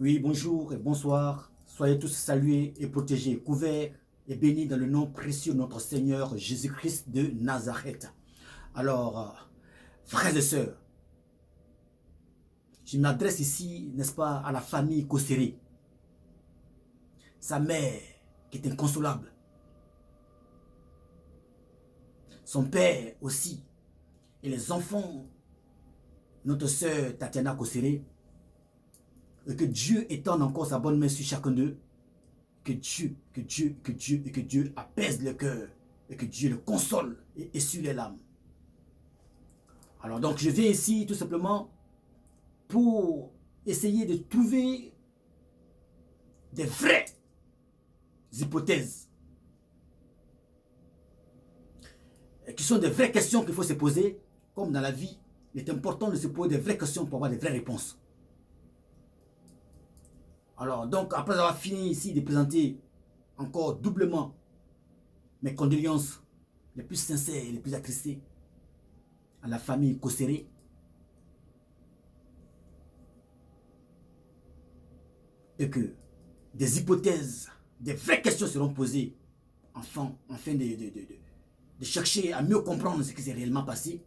Oui, bonjour et bonsoir. Soyez tous salués et protégés, couverts et bénis dans le nom précieux de notre Seigneur Jésus-Christ de Nazareth. Alors, frères et sœurs, je m'adresse ici, n'est-ce pas, à la famille Kosséré. Sa mère, qui est inconsolable. Son père aussi. Et les enfants, notre sœur Tatiana Kosséré. Et que Dieu étende encore sa bonne main sur chacun d'eux. Que Dieu apaise le cœur. Et que Dieu le console et essuie les larmes. Alors donc je viens ici tout simplement pour essayer de trouver des vraies hypothèses. Qui sont des vraies questions qu'il faut se poser. Comme dans la vie, il est important de se poser des vraies questions pour avoir des vraies réponses. Alors donc après avoir fini ici de présenter encore doublement mes condoléances les plus sincères et les plus attristées à la famille Kosséré, et que des hypothèses, des vraies questions seront posées afin de chercher à mieux comprendre ce qui s'est réellement passé,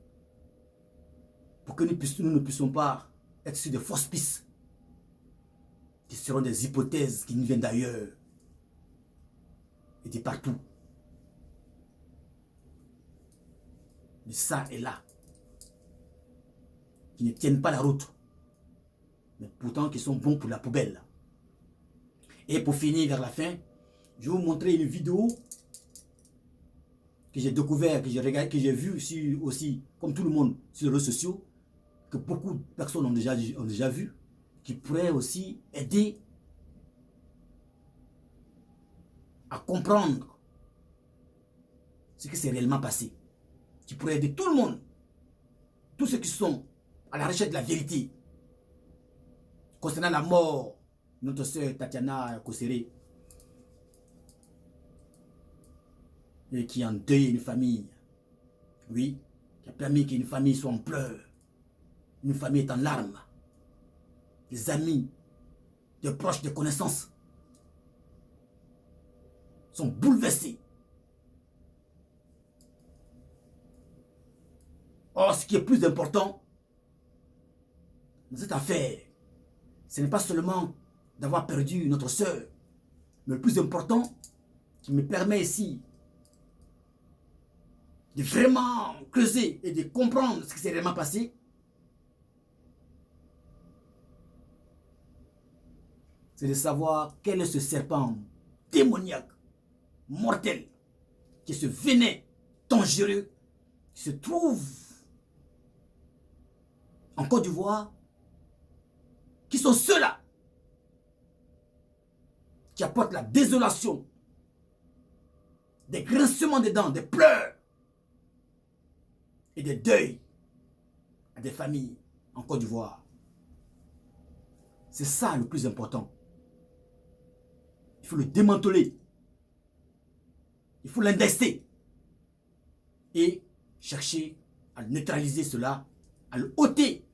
pour que nous ne puissions pas être sur de fausses pistes, qui seront des hypothèses qui nous viennent d'ailleurs et de partout, de ça et là, qui ne tiennent pas la route, mais pourtant qui sont bons pour la poubelle. Et pour finir vers la fin, je vais vous montrer une vidéo que j'ai découvert, que j'ai vu aussi, comme tout le monde, sur les réseaux sociaux, que beaucoup de personnes ont déjà vu, qui pourrait aussi aider à comprendre ce qui s'est réellement passé, qui pourrait aider tout le monde, tous ceux qui sont à la recherche de la vérité concernant la mort de notre sœur Tatiana Kosséré, et qui endeuille une famille, oui, qui a permis qu'une famille soit en pleurs, une famille est en larmes, des amis, des proches, des connaissances sont bouleversés. Or, ce qui est plus important dans cette affaire, ce n'est pas seulement d'avoir perdu notre sœur, mais le plus important, qui me permet ici de vraiment creuser et de comprendre ce qui s'est réellement passé, c'est de savoir quel est ce serpent démoniaque, mortel, qui est ce venin dangereux, qui se trouve en Côte d'Ivoire, qui sont ceux-là qui apportent la désolation, des grincements des dents, des pleurs et des deuils à des familles en Côte d'Ivoire. C'est ça le plus important. Il faut le démanteler. Il faut l'indexer. Et chercher à neutraliser cela, à le ôter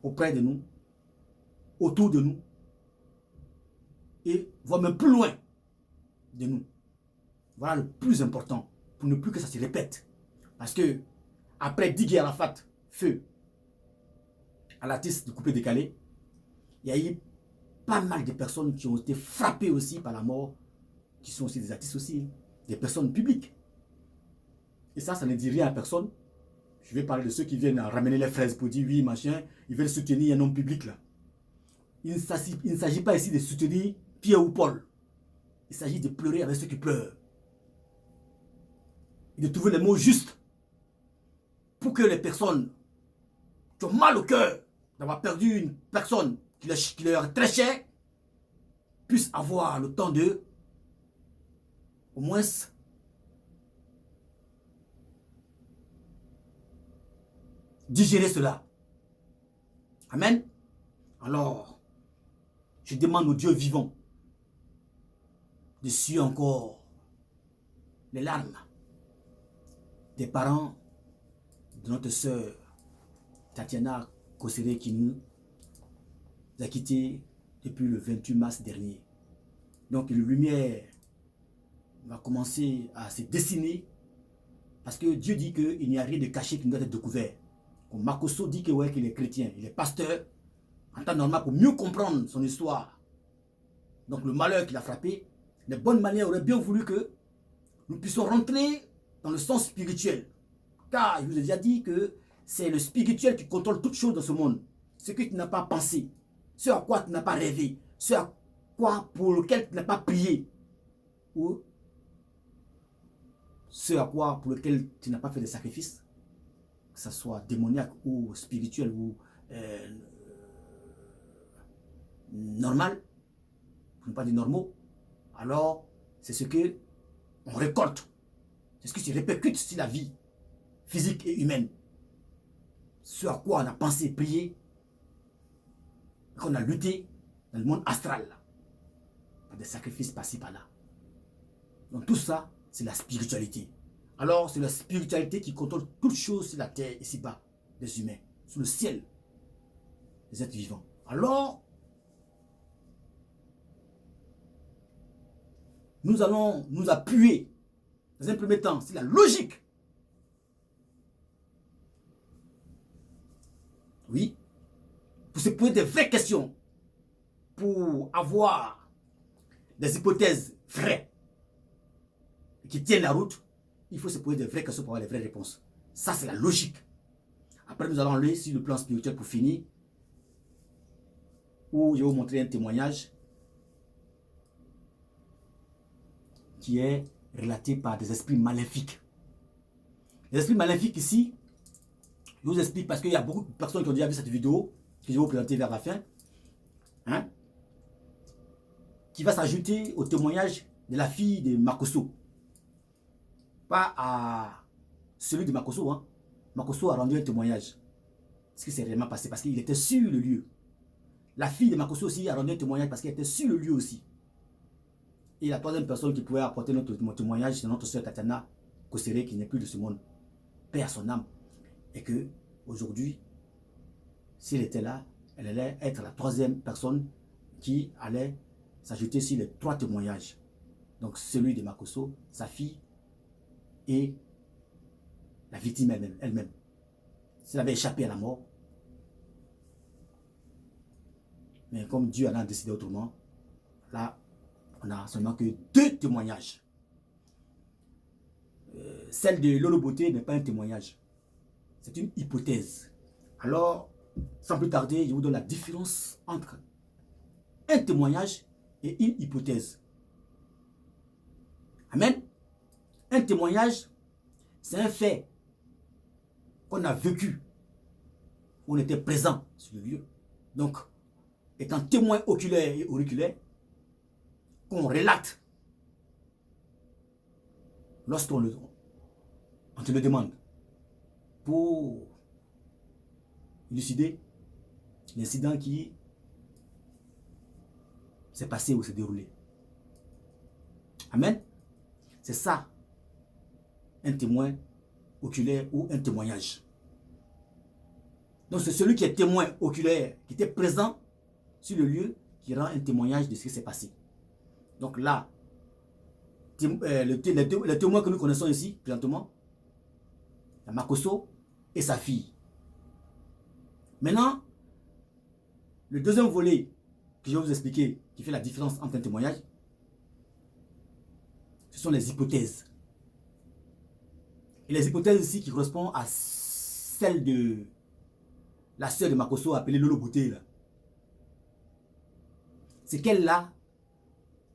auprès de nous, autour de nous, et voire même plus loin de nous. Voilà le plus important, pour ne plus que ça se répète. Parce que, après Didier Arafat, feu, à l'artiste du coupé décalé, il y a eu pas mal de personnes qui ont été frappées aussi par la mort, qui sont aussi des artistes aussi, des personnes publiques. Et ça ne dit rien à personne. Je vais parler de ceux qui viennent ramener les fraises pour dire oui, machin, ils veulent soutenir un homme public là. Il ne s'agit pas ici de soutenir Pierre ou Paul. Il s'agit de pleurer avec ceux qui pleurent. Et de trouver les mots justes pour que les personnes qui ont mal au cœur d'avoir perdu une personne qui leur est très chère puissent avoir le temps de, au moins, digérer cela. Amen. Alors, je demande au Dieu vivant de suivre encore les larmes des parents de notre sœur Tatiana Kosseré qui nous a quittés depuis le 28 mars dernier. Donc, la lumière va commencer à se dessiner parce que Dieu dit qu'il n'y a rien de caché qui doit être découvert. Comme Makosso dit que ouais, qu'il est chrétien, il est pasteur, en temps normal pour mieux comprendre son histoire. Donc le malheur qu'il a frappé, les bonnes manières auraient bien voulu que nous puissions rentrer dans le sens spirituel. Car je vous ai déjà dit que c'est le spirituel qui contrôle toutes choses dans ce monde. Ce que tu n'as pas pensé, ce à quoi tu n'as pas rêvé, ce à quoi pour lequel tu n'as pas prié, ou ce à quoi pour lequel tu n'as pas fait de sacrifices, que ce soit démoniaque ou spirituel ou normal, pour ne pas dire normaux, alors c'est ce que on récolte. C'est ce qui se répercute sur la vie physique et humaine. Ce à quoi on a pensé, prié, qu'on a lutté dans le monde astral, par des sacrifices par-ci par-là. Donc tout ça, c'est la spiritualité. Alors c'est la spiritualité qui contrôle toutes choses sur la terre, ici-bas, des humains, sur le ciel, des êtres vivants. Alors, nous allons nous appuyer, dans un premier temps, c'est la logique. Oui, pour se poser des vraies questions, pour avoir des hypothèses vraies, qui tiennent la route, il faut se poser des vraies questions pour avoir les vraies réponses. Ça, c'est la logique. Après, nous allons aller sur le plan spirituel pour finir, où je vais vous montrer un témoignage qui est relaté par des esprits maléfiques. Les esprits maléfiques ici, je vous explique parce qu'il y a beaucoup de personnes qui ont déjà vu cette vidéo, que je vais vous présenter vers la fin, hein, qui va s'ajouter au témoignage de la fille de Makosso. Pas à celui de Makosso. Hein. Makosso a rendu un témoignage. Ce qui s'est réellement passé parce qu'il était sur le lieu. La fille de Makosso aussi a rendu un témoignage parce qu'elle était sur le lieu aussi. Et la troisième personne qui pouvait apporter notre témoignage, c'est notre soeur Tatiana Kosseré qui n'est plus de ce monde. Paix à son âme. Et que aujourd'hui, s'il était là, elle allait être la troisième personne qui allait s'ajouter sur les trois témoignages. Donc celui de Makosso, sa fille et la victime elle-même. S'il avait échappé à la mort, mais comme Dieu en a décidé autrement, là, on n'a seulement que deux témoignages. Celle de Lolo Beauté n'est pas un témoignage. C'est une hypothèse. Alors, sans plus tarder, je vous donne la différence entre un témoignage et une hypothèse. Amen. Un témoignage, c'est un fait qu'on a vécu. On était présent sur le lieu. Donc, étant témoin oculaire et auriculaire, qu'on relate lorsqu'on te le demande pour élucider l'incident qui s'est passé ou s'est déroulé. Amen. C'est ça, un témoin oculaire ou un témoignage. Donc c'est celui qui est témoin oculaire, qui était présent sur le lieu, qui rend un témoignage de ce qui s'est passé. Donc là, le témoin que nous connaissons ici, présentement, la Makosso et sa fille. Maintenant, le deuxième volet que je vais vous expliquer, qui fait la différence entre un témoignage, ce sont les hypothèses. Et les hypothèses ici qui correspondent à celle de la sœur de Makosso appelée Lolo Beauté. C'est qu'elle l'a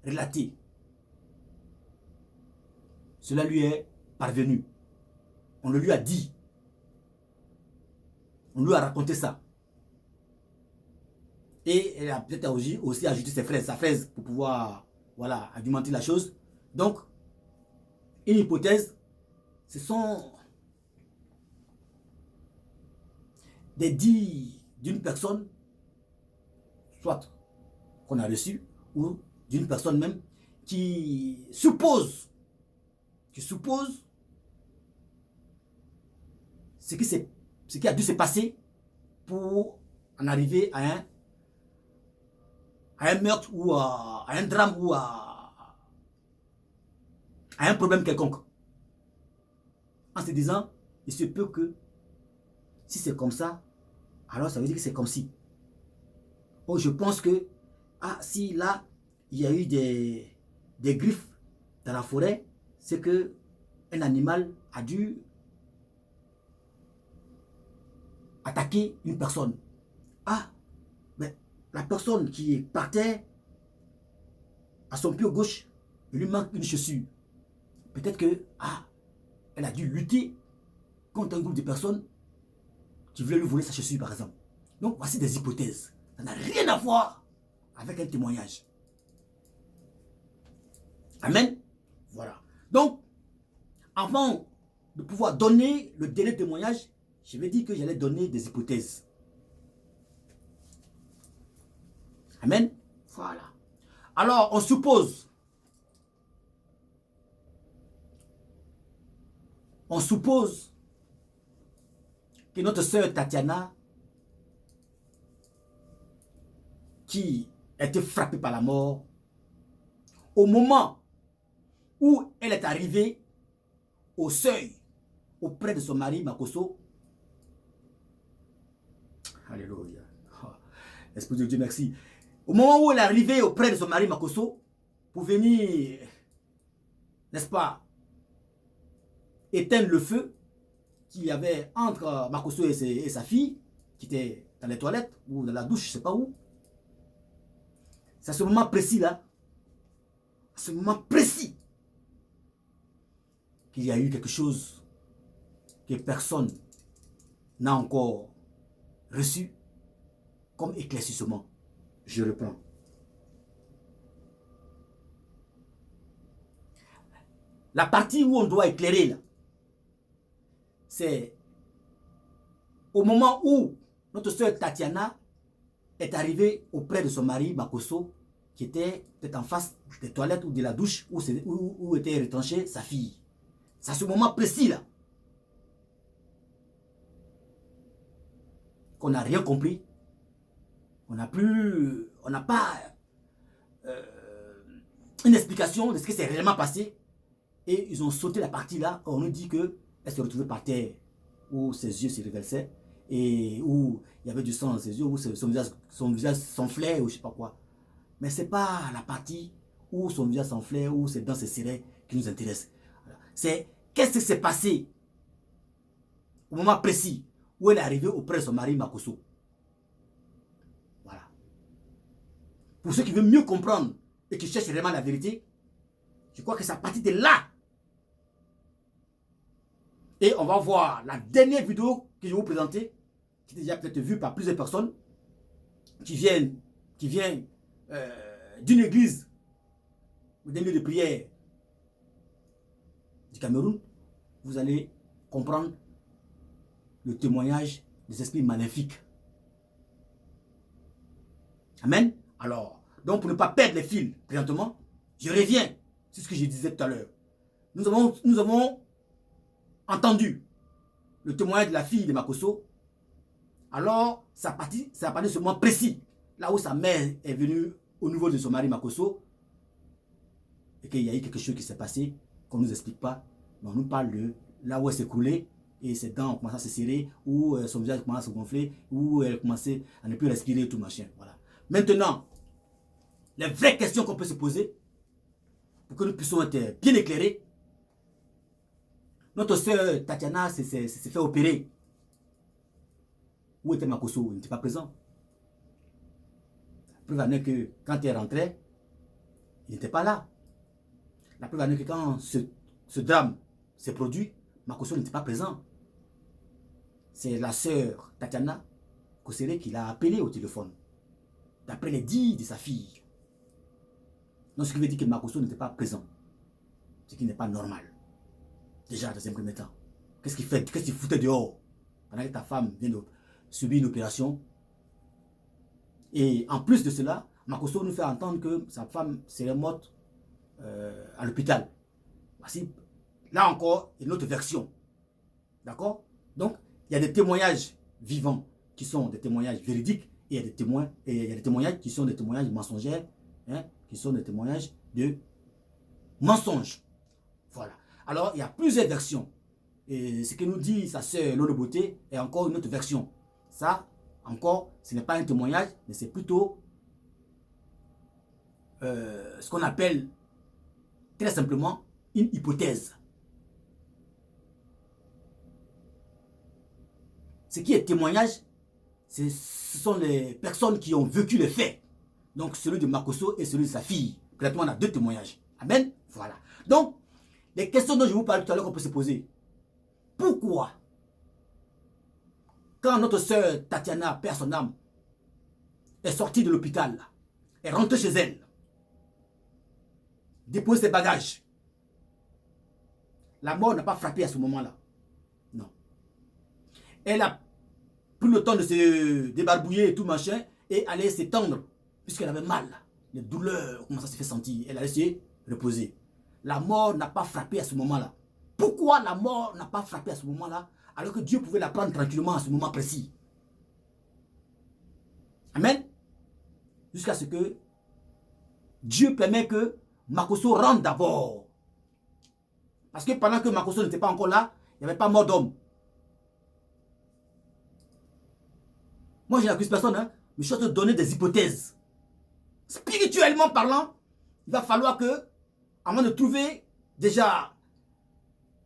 relaté. Cela lui est parvenu. On le lui a dit. On lui a raconté ça. Et elle a peut-être aussi ajouté sa fraise pour pouvoir, voilà, argumenter la chose. Donc, une hypothèse, ce sont des dires d'une personne, soit qu'on a reçu, ou d'une personne même, qui suppose ce qui a dû se passer pour en arriver à un meurtre ou à un drame ou à un problème quelconque. En se disant, il se peut que si c'est comme ça, alors ça veut dire que c'est comme si. Oh, je pense que, ah, si là, il y a eu des griffes dans la forêt, c'est que un animal a dû attaquer une personne. Ah, mais la personne qui est par terre, à son pied gauche, il lui manque une chaussure. Peut-être que, ah, elle a dû lutter contre un groupe de personnes qui voulaient lui voler sa chaussure, par exemple. Donc, voici des hypothèses. Ça n'a rien à voir avec un témoignage. Amen. Voilà. Donc, avant de pouvoir donner le délai de témoignage, je vais dire que j'allais donner des hypothèses. Amen. Voilà. Alors, on suppose que notre sœur Tatiana, qui a été frappée par la mort, au moment où elle est arrivée au seuil auprès de son mari Makoso, alléluia, Esprit de Dieu, merci. Au moment où elle est arrivée auprès de son mari Makoso, pour venir, n'est-ce pas, éteindre le feu qu'il y avait entre Makoso et sa fille, qui était dans les toilettes ou dans la douche, je ne sais pas où. C'est à ce moment précis-là, à ce moment précis, qu'il y a eu quelque chose que personne n'a encore reçu comme éclaircissement. Je reprends. La partie où on doit éclairer, là, c'est au moment où notre soeur Tatiana est arrivée auprès de son mari Makoso, qui était peut-être en face des toilettes ou de la douche où était retranchée sa fille. C'est à ce moment précis-là qu'on n'a rien compris. On n'a pas une explication de ce qui s'est réellement passé. Et ils ont sauté la partie-là quand on nous dit qu'elle se retrouvait par terre, où ses yeux se réversaient, et où il y avait du sang dans ses yeux, où son visage s'enflait, ou je ne sais pas quoi. Mais ce n'est pas la partie où son visage s'enflait, où ses dents se serraient, qui nous intéresse. C'est qu'est-ce qui s'est passé au moment précis où elle est arrivée auprès de son mari Makoso. Voilà. Pour ceux qui veulent mieux comprendre et qui cherchent vraiment la vérité, je crois que c'est à partir de là. Et on va voir la dernière vidéo que je vais vous présenter, qui est déjà peut-être vue par plusieurs personnes, qui vient d'une église, d'un lieu de prière du Cameroun. Vous allez comprendre le témoignage des esprits maléfiques. Amen. Alors, donc pour ne pas perdre les fils présentement, je reviens sur ce que je disais tout à l'heure. Nous avons entendu le témoignage de la fille de Makoso. Alors, ça a parti de ce moment précis, là où sa mère est venue au niveau de son mari Makoso, et qu'il y a eu quelque chose qui s'est passé, qu'on ne nous explique pas, mais on nous parle de là où elle s'est coulée, et ses dents ont commencé à se serrer, où son visage commence à se gonfler, où elle commençait à ne plus respirer, tout machin. Voilà. Maintenant, les vraies questions qu'on peut se poser, pour que nous puissions être bien éclairés. Notre soeur Tatiana s'est fait opérer. Où était Makoso? Il n'était pas présent. La preuve en est que quand elle rentrait, il n'était pas là. La preuve en est que quand ce drame s'est produit, Makoso n'était pas présent. C'est la sœur Tatiana Kosere qui l'a appelé au téléphone, d'après les dires de sa fille. Donc ce qui veut dire que Makoso n'était pas présent. Ce qui n'est pas normal. Déjà dans un premier temps. Qu'est-ce qu'il fait? Qu'est-ce qu'il foutait dehors pendant que ta femme vient de subir une opération? Et en plus de cela, Makoso nous fait entendre que sa femme serait morte à l'hôpital. Voici, là encore, une autre version. D'accord? Donc, il y a des témoignages vivants. qui sont des témoignages véridiques et il y a des témoins, et il y a des témoignages qui sont des témoignages mensongers, hein, qui sont des témoignages de mensonges. Voilà. Alors, il y a plusieurs versions. Et ce que nous dit sa sœur Lolo Beauté est encore une autre version. Ça, encore, ce n'est pas un témoignage, mais c'est plutôt ce qu'on appelle très simplement une hypothèse. Ce qui est témoignage, ce sont les personnes qui ont vécu les faits. Donc celui de Makosso et celui de sa fille. Concrètement, on a deux témoignages. Amen. Voilà. Donc, les questions dont je vous parlais tout à l'heure qu'on peut se poser. Pourquoi, quand notre sœur Tatiana, perd son âme, est sortie de l'hôpital, est rentrée chez elle, dépose ses bagages, la mort n'a pas frappé à ce moment-là. Non. Elle a pris le temps de se débarbouiller et tout machin, et allait s'étendre, puisqu'elle avait mal. Les douleurs, comment ça se fait sentir. Elle allait se reposer. La mort n'a pas frappé à ce moment-là. Pourquoi la mort n'a pas frappé à ce moment-là, alors que Dieu pouvait la prendre tranquillement à ce moment précis? Amen. Jusqu'à ce que Dieu permet que Makosso rentre d'abord. Parce que pendant que Makosso n'était pas encore là, il n'y avait pas mort d'homme. Moi, je n'accuse personne, hein, mais je suis en train de donner des hypothèses. Spirituellement parlant, il va falloir que, avant de trouver déjà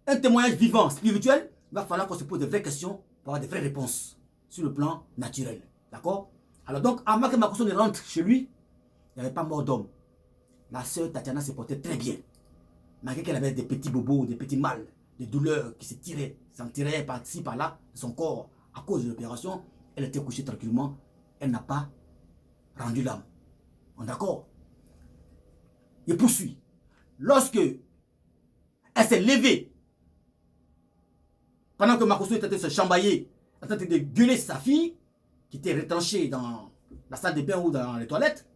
un témoignage vivant, spirituel, il va falloir qu'on se pose de vraies questions pour avoir de vraies réponses sur le plan naturel. D'accord? Alors donc, avant que Makosso ne rentre chez lui, il n'y avait pas mort d'homme. La sœur Tatiana se portait très bien. Malgré qu'elle avait des petits bobos, des petits mal, des douleurs qui s'en tiraient par-ci, par-là de son corps à cause de l'opération, elle était couchée tranquillement. Elle n'a pas rendu l'âme. On est d'accord? Il poursuit. Lorsque elle s'est levée, pendant que Makosso était en train de se chambailler, en train de gueuler sa fille, qui était retranchée dans la salle de bain ou dans les toilettes,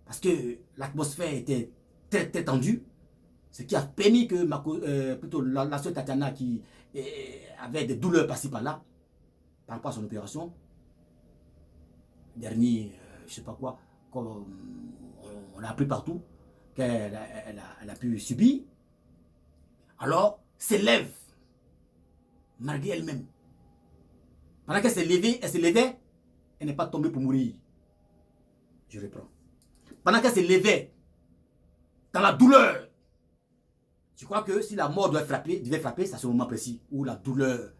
parce que l'atmosphère était très très tendue, ce qui a permis que plutôt la soeur Tatiana, qui avait des douleurs par-ci par-là, par rapport à son opération, dernier, je ne sais pas quoi, on a appris partout qu'elle a pu subir, alors s'élève malgré elle-même. Pendant qu'elle s'est levée, elle se levait, elle n'est pas tombée pour mourir. Je reprends. Pendant qu'elle se levait, dans la douleur, je crois que si la mort devait frapper, c'est à ce moment précis où la douleur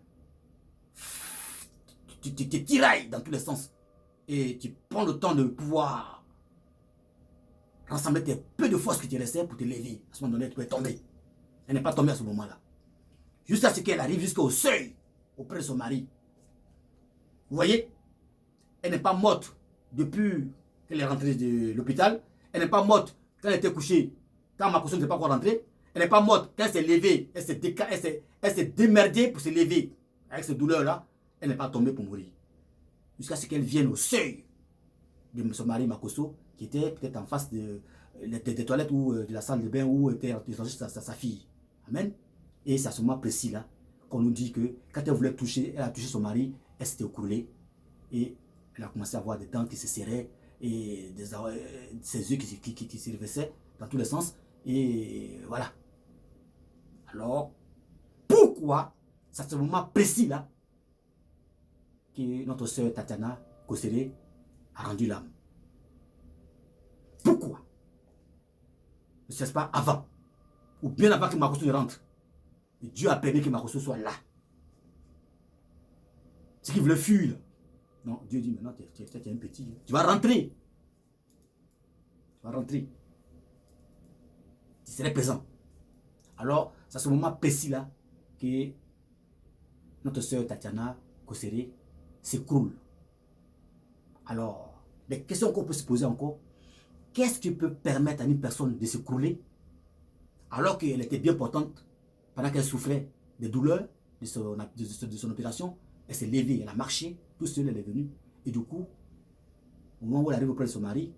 te tiraille dans tous les sens. Et tu prends le temps de pouvoir rassembler tes peu de force qui te restaient pour te lever. À ce moment donné, tu peux tomber. Elle n'est pas tombée à ce moment-là. Jusqu'à ce qu'elle arrive jusqu'au seuil auprès de son mari. Vous voyez? Elle n'est pas morte depuis qu'elle est rentrée de l'hôpital. Elle n'est pas morte quand elle était couchée, quand Makosso n'était pas encore rentrée. Elle n'est pas morte quand elle s'est levée. Elle s'est démerdée pour se lever. Avec cette douleur-là, elle n'est pas tombée pour mourir. Jusqu'à ce qu'elle vienne au seuil de son mari Makosso, qui était peut-être en face des toilettes ou de la salle de bain où était sa fille. Amen. Et c'est à ce moment précis-là qu'on nous dit que quand elle a touché son mari, elle s'était écroulée et elle a commencé à avoir des dents qui se serraient et ses yeux qui se reversaient dans tous les sens. Et voilà. Alors, pourquoi c'est à ce moment précis-là que notre sœur Tatiana Kossere a rendu l'âme? Pourquoi? Ne serait-ce pas avant? Ou bien avant que Makosso ne rentre? Et Dieu a permis que Makosso soit là. C'est qu'il voulait fuir. Non, Dieu dit maintenant, tu es un petit. Tu vas rentrer. Tu vas rentrer. Tu serais présent. Alors, c'est à ce moment précis-là que notre sœur Tatiana Kossere s'écroule. Alors, les questions qu'on peut se poser encore, qu'est-ce qui peut permettre à une personne de s'écrouler alors qu'elle était bien portante pendant qu'elle souffrait des douleurs de son opération? Elle s'est levée, elle a marché, tout seul elle est venue. Et du coup, au moment où elle arrive auprès de son mari,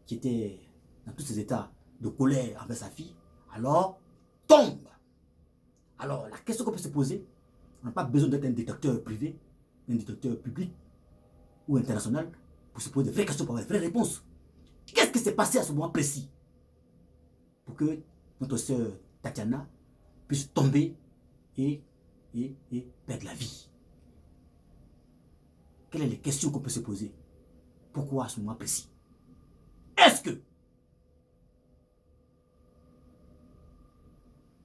qui était dans tous ses états de colère envers sa fille, alors tombe. Alors, la question qu'on peut se poser, on n'a pas besoin d'être un détecteur privé un directeur public ou international pour se poser de vraies questions, pour avoir de vraies réponses. Qu'est-ce qui s'est passé à ce moment précis pour que notre sœur Tatiana puisse tomber et perdre la vie? Quelles sont les questions qu'on peut se poser? Pourquoi à ce moment précis? Est-ce que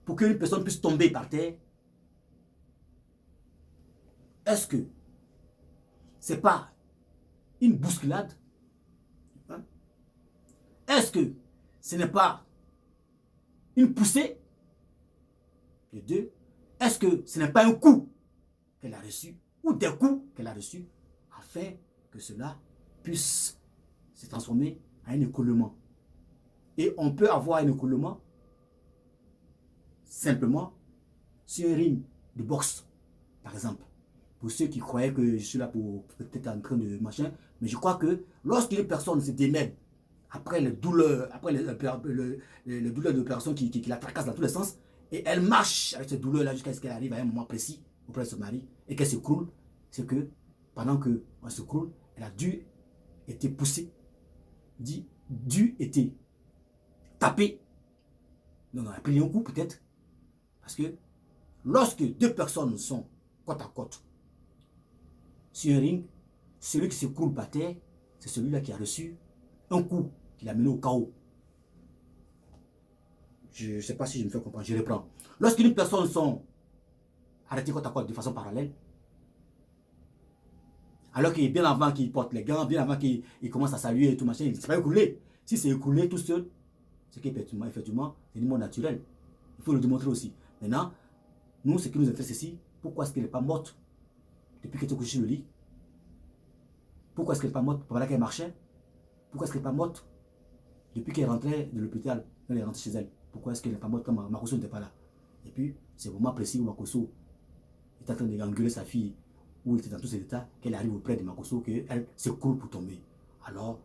pour qu'une personne puisse tomber par terre, est-ce que c'est pas une bousculade? Hein? Est-ce que ce n'est pas une poussée? Les deux. Est-ce que ce n'est pas un coup qu'elle a reçu ou des coups qu'elle a reçus afin que cela puisse se transformer en un écoulement? Et on peut avoir un écoulement simplement sur un ring de boxe, par exemple. Pour ceux qui croyaient que je suis là pour peut-être en train de machin, mais je crois que lorsqu'une personne se démène après les douleurs, après les douleurs de personnes qui la tracassent dans tous les sens, et elle marche avec cette douleur-là jusqu'à ce qu'elle arrive à un moment précis auprès de son mari et qu'elle s'écroule, c'est que pendant qu'elle s'écroule, elle a dû être poussée, dû être tapée. Non, elle a pris un coup peut-être. Parce que lorsque deux personnes sont côte à côte sur un ring, celui qui s'écroule par terre, c'est celui-là qui a reçu un coup qui l'a mené au chaos. Je ne sais pas si je me fais comprendre, je reprends. Lorsqu'une personne sont arrêtées côte à côte de façon parallèle, alors qu'il est bien avant qu'il porte les gants, bien avant qu'il commence à saluer et tout machin, il ne s'est pas écoulé. Si c'est écoulé tout seul, c'est qu'effectivement, c'est du monde naturel. Il faut le démontrer aussi. Maintenant, nous, ce qui nous intéresse ici, pourquoi est-ce qu'elle n'est pas morte depuis qu'elle était couchée sur le lit? Pourquoi est-ce qu'elle n'est pas morte pendant qu'elle marchait? Pourquoi est-ce qu'elle n'est pas morte depuis qu'elle rentrait de l'hôpital, quand elle est rentrée chez elle? Pourquoi est-ce qu'elle n'est pas morte quand Makosso n'était pas là? Et puis, c'est au moment précis où Makosso est en train d'engueuler sa fille, où il était dans tous ses états, qu'elle arrive auprès de Makosso, qu'elle s'écroule pour tomber. Alors,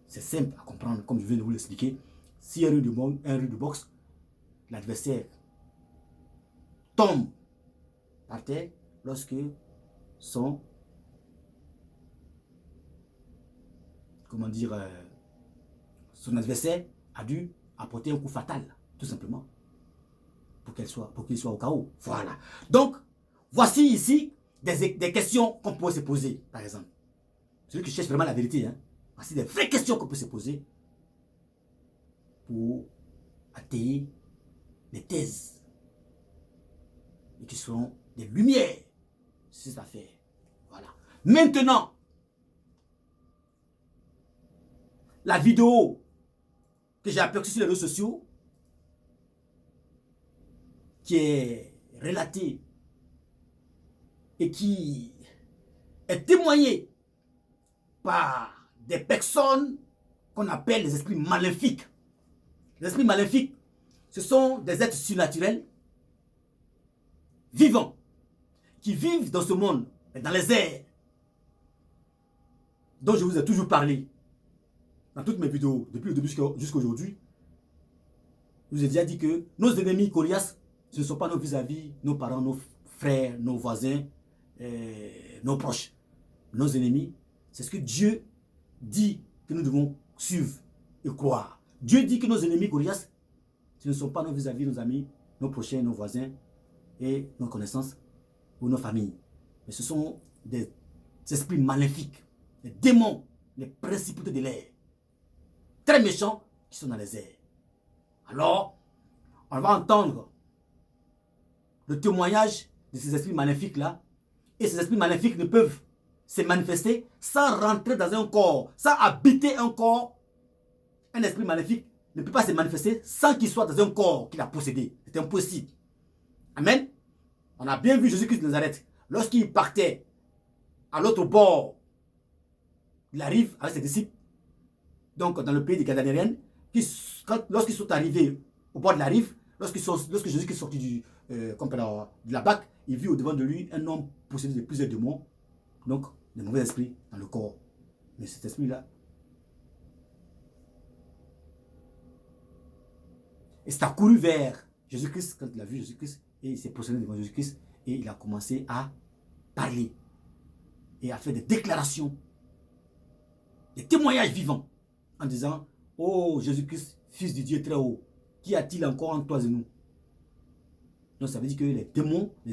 c'est simple à comprendre, comme je viens de vous l'expliquer. Si un rue de boxe, l'adversaire tombe par terre lorsque son son adversaire a dû apporter un coup fatal, tout simplement, pour qu'il soit au chaos. Voilà. Donc, voici ici des questions qu'on peut se poser, par exemple. Celui qui cherche vraiment la vérité, hein. Voici des vraies questions qu'on peut se poser pour atteindre les thèses et qui seront des lumières sur cette affaire. Voilà. Maintenant, la vidéo que j'ai aperçue sur les réseaux sociaux, qui est relatée et qui est témoignée par des personnes qu'on appelle les esprits maléfiques. Les esprits maléfiques, ce sont des êtres surnaturels, vivants, qui vivent dans ce monde, dans les airs, dont je vous ai toujours parlé dans toutes mes vidéos, depuis le début jusqu'à aujourd'hui. Je vous ai déjà dit que nos ennemis coriaces, ce ne sont pas nos vis-à-vis, nos parents, nos frères, nos voisins, nos proches. Nos ennemis, c'est ce que Dieu dit que nous devons suivre et croire. Dieu dit que nos ennemis coriaces, ce ne sont pas nos vis-à-vis, nos amis, nos prochains, nos voisins et nos connaissances ou nos familles. Mais ce sont des esprits maléfiques, les démons, les principautés de l'air, très méchants qui sont dans les airs. Alors, on va entendre le témoignage de ces esprits maléfiques-là. Et ces esprits maléfiques ne peuvent se manifester sans rentrer dans un corps, sans habiter un corps. Un esprit maléfique ne peut pas se manifester sans qu'il soit dans un corps qu'il a possédé. C'est impossible. Amen. On a bien vu Jésus-Christ de Nazareth. Lorsqu'il partait à l'autre bord de la rive avec ses disciples, donc dans le pays des Gadaléens, lorsqu'ils sont arrivés au bord de la rive, lorsque Jésus est sorti de la barque, il vit au-devant de lui un homme possédé de plusieurs démons, donc des mauvais esprits dans le corps. Mais cet esprit-là, et c'est accouru vers Jésus-Christ quand il a vu Jésus-Christ, et il s'est possédé devant Jésus-Christ, et il a commencé à parler. et à faire des déclarations, des témoignages vivants, en disant, oh Jésus-Christ, Fils de Dieu très haut, qu'y a-t-il encore entre toi et nous? Donc ça veut dire que les démons, les